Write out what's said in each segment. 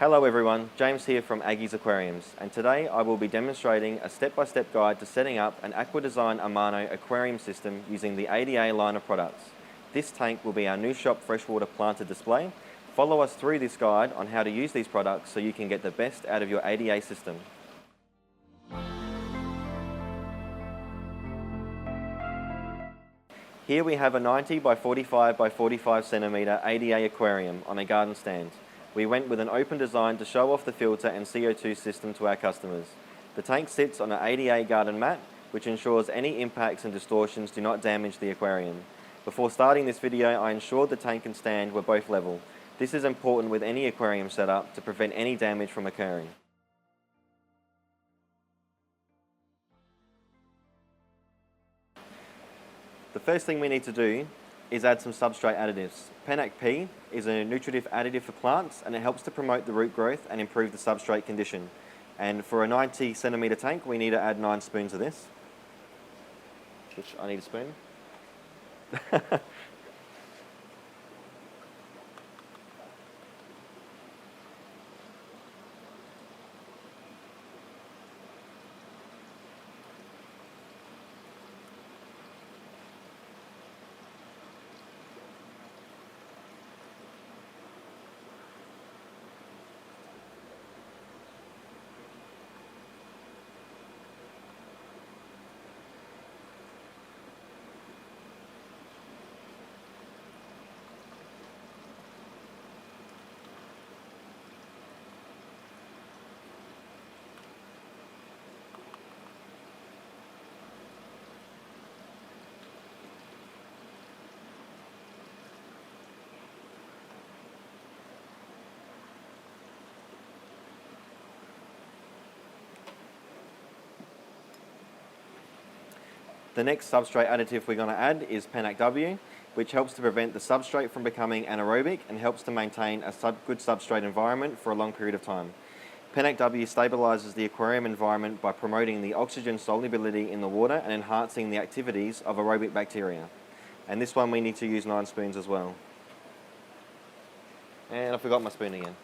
Hello everyone, James here from ADA Aquariums, and today I will be demonstrating a step-by-step guide to setting up an AquaDesign Amano aquarium system using the ADA line of products. This tank will be our new shop freshwater planted display. Follow us through this guide on how to use these products so you can get the best out of your ADA system. Here we have a 90 by 45 by 45 centimetre ADA aquarium on a garden stand. We went with an open design to show off the filter and CO2 system to our customers. The tank sits on an ADA garden mat, which ensures any impacts and distortions do not damage the aquarium. Before starting this video, I ensured the tank and stand were both level. This is important with any aquarium setup to prevent any damage from occurring. The first thing we need to do is add some substrate additives. Penac P is a nutritive additive for plants and it helps to promote the root growth and improve the substrate condition. And for a 90 centimetre tank, we need to add 9 spoons of this, which I need a spoon. The next substrate additive we're going to add is Penac W, which helps to prevent the substrate from becoming anaerobic and helps to maintain a good substrate environment for a long period of time. Penac W stabilizes the aquarium environment by promoting the oxygen solubility in the water and enhancing the activities of aerobic bacteria. And this one we need to use 9 spoons as well. And I forgot my spoon again.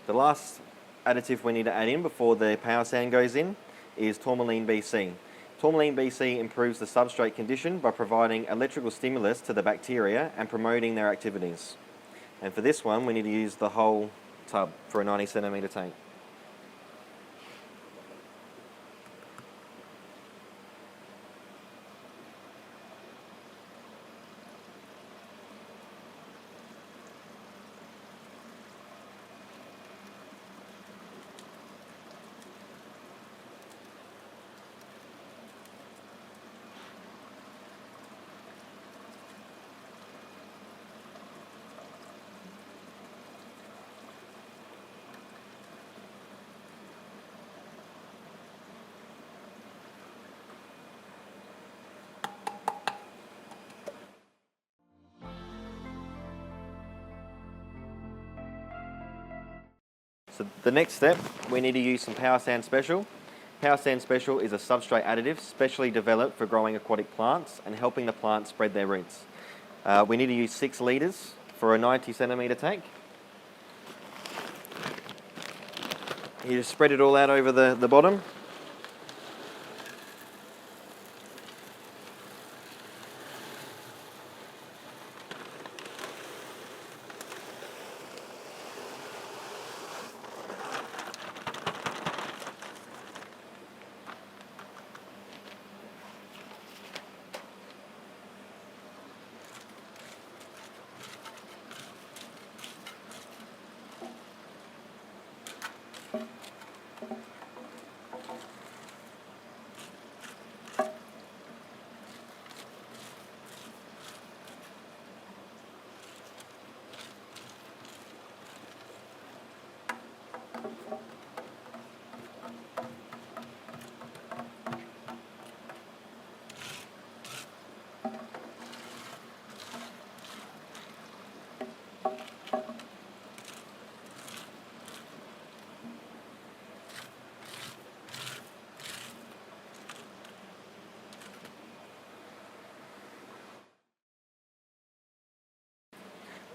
The last additive we need to add in before the power sand goes in is tourmaline BC. Tourmaline BC improves the substrate condition by providing electrical stimulus to the bacteria and promoting their activities. And for this one, we need to use the whole tub for a 90 centimetre tank. So the next step, we need to use some Power Sand Special. Power Sand Special is a substrate additive specially developed for growing aquatic plants and helping the plants spread their roots. We need to use 6 litres for a 90 centimetre tank. You just spread it all out over the bottom.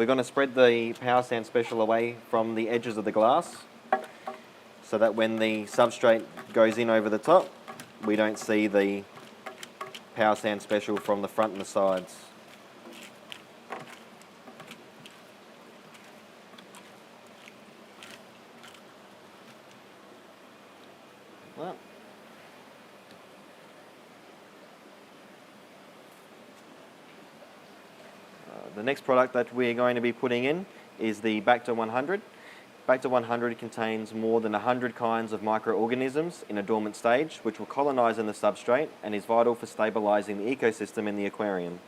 We're going to spread the Power Sand Special away from the edges of the glass so that when the substrate goes in over the top, we don't see the Power Sand Special from the front and the sides. Well, the next product that we're going to be putting in is the Bacta 100. Bacta 100 contains more than 100 kinds of microorganisms in a dormant stage, which will colonize in the substrate and is vital for stabilizing the ecosystem in the aquarium.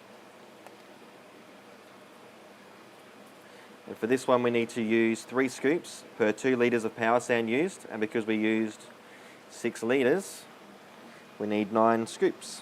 And for this one we need to use 3 scoops per 2 litres of power sand used, and because we used 6 litres, we need 9 scoops.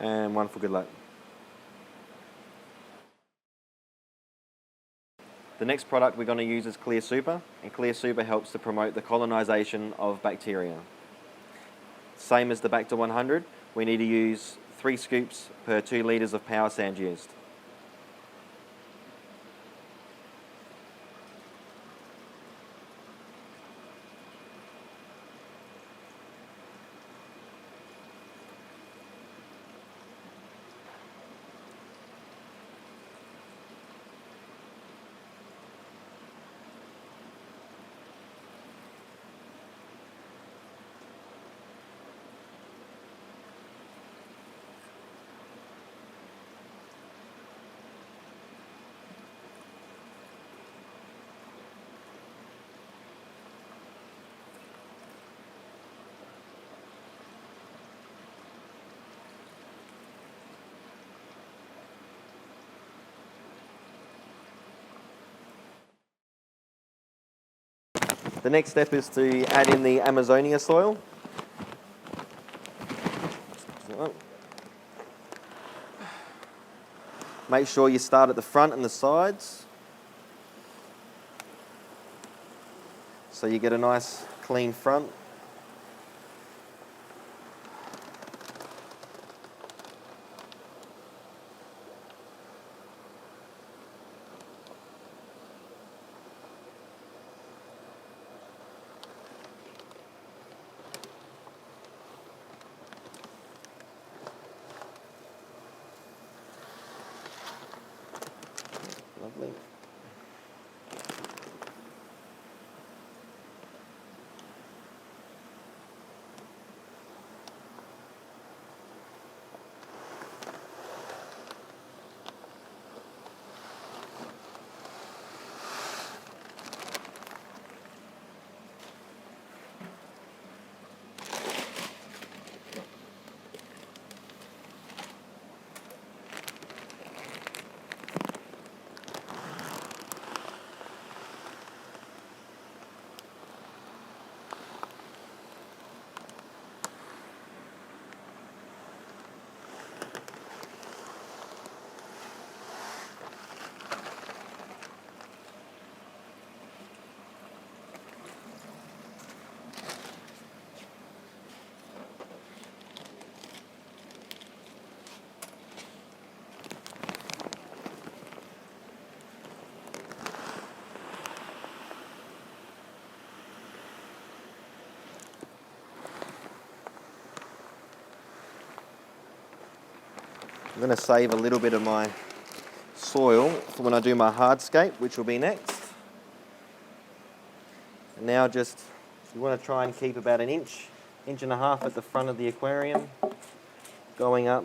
And 1 for good luck. The next product we're going to use is Clear Super, and Clear Super helps to promote the colonization of bacteria. Same as the Bacta 100, we need to use 3 scoops per 2 litres of power sand used. The next step is to add in the Amazonia soil. Make sure you start at the front and the sides so you get a nice clean front. Lovely. I'm going to save a little bit of my soil for when I do my hardscape, which will be next. And now just, you want to try and keep about an inch and a half at the front of the aquarium, going up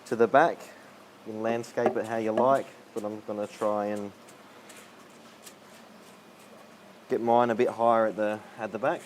to the back. You can landscape it how you like, but I'm going to try and get mine a bit higher at the back.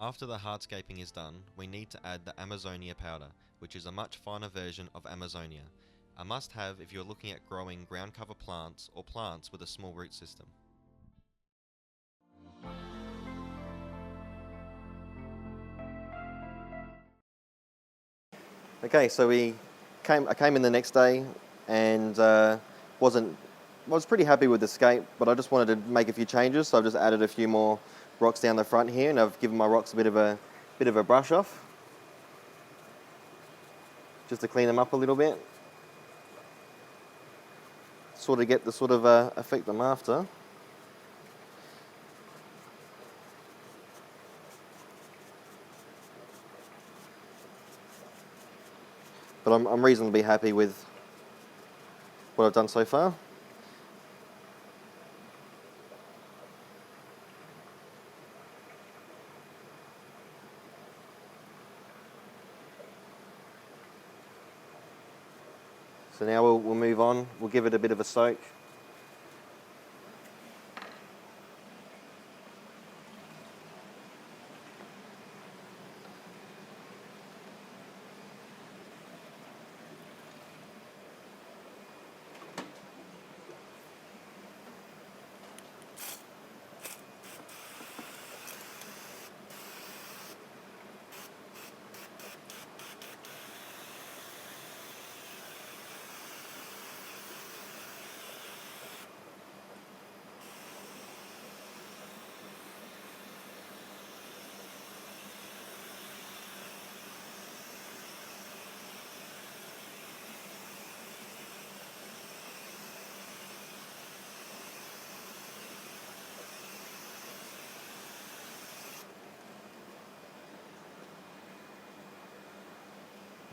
After the hardscaping is done, we need to add the Amazonia powder, which is a much finer version of Amazonia. A must-have if you're looking at growing ground cover plants or plants with a small root system. Okay, so I came in the next day and was pretty happy with the scape, but I just wanted to make a few changes, so I've just added a few more rocks down the front here, and I've given my rocks a bit of a brush off, just to clean them up a little bit, sort of get the sort of effect I'm after. But I'm reasonably happy with what I've done so far. So now we'll move on, we'll give it a bit of a soak.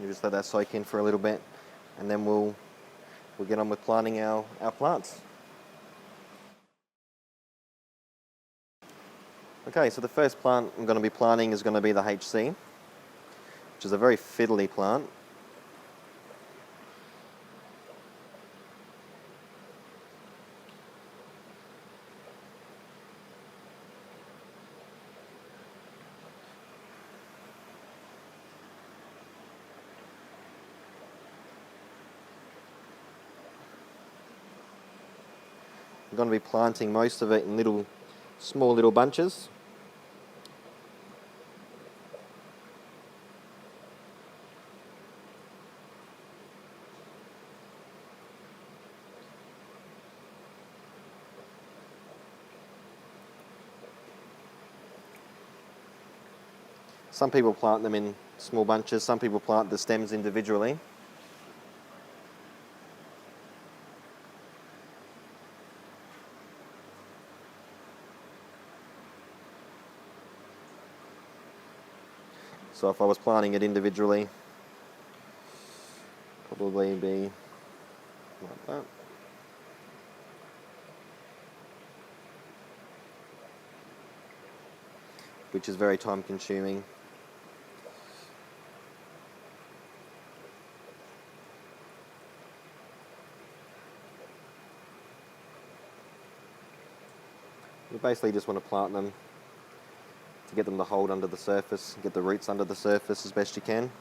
You just let that soak in for a little bit, and then we'll get on with planting our plants. Okay, so the first plant I'm going to be planting is going to be the HC, which is a very fiddly plant. I'm going to be planting most of it in small little bunches. Some people plant them in small bunches, some people plant the stems individually. So if I was planting it individually, probably be like that. Which is very time consuming. You basically just want to plant them to get them to hold under the surface, get the roots under the surface as best you can.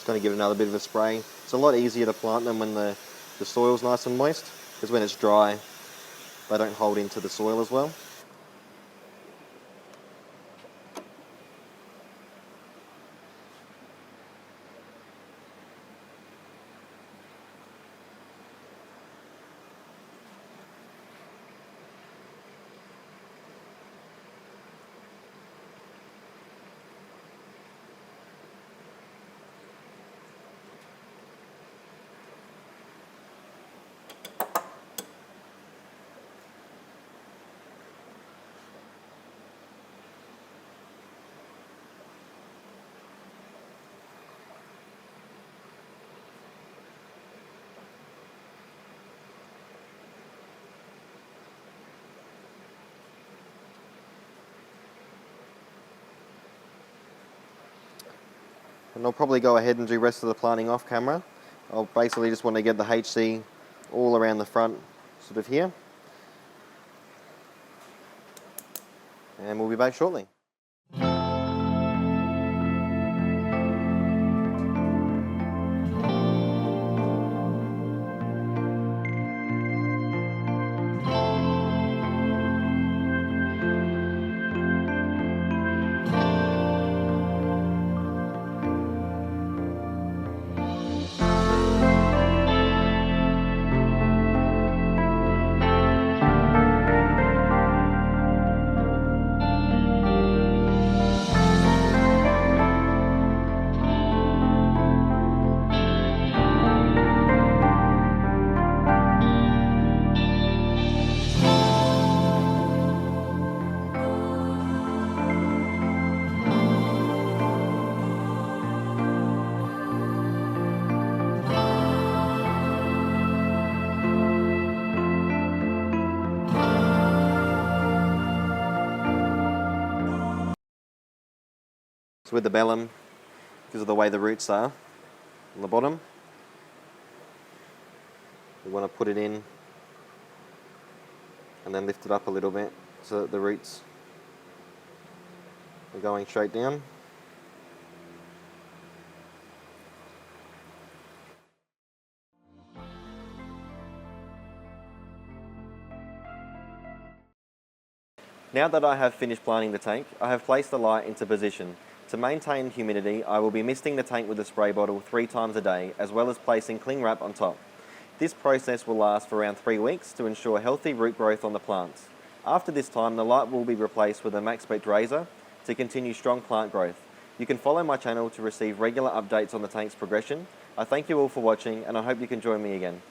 Going to give it another bit of a spray. It's a lot easier to plant them when the soil's nice and moist, because when it's dry they don't hold into the soil as well. And I'll probably go ahead and do the rest of the planting off camera. I'll basically just want to get the HC all around the front, sort of here. And we'll be back shortly. So with the bellum, because of the way the roots are on the bottom, we want to put it in and then lift it up a little bit so that the roots are going straight down. Now that I have finished planting the tank, I have placed the light into position. To maintain humidity, I will be misting the tank with a spray bottle 3 times a day, as well as placing cling wrap on top. This process will last for around 3 weeks to ensure healthy root growth on the plants. After this time, the light will be replaced with a MaxSpect razor to continue strong plant growth. You can follow my channel to receive regular updates on the tank's progression. I thank you all for watching, and I hope you can join me again.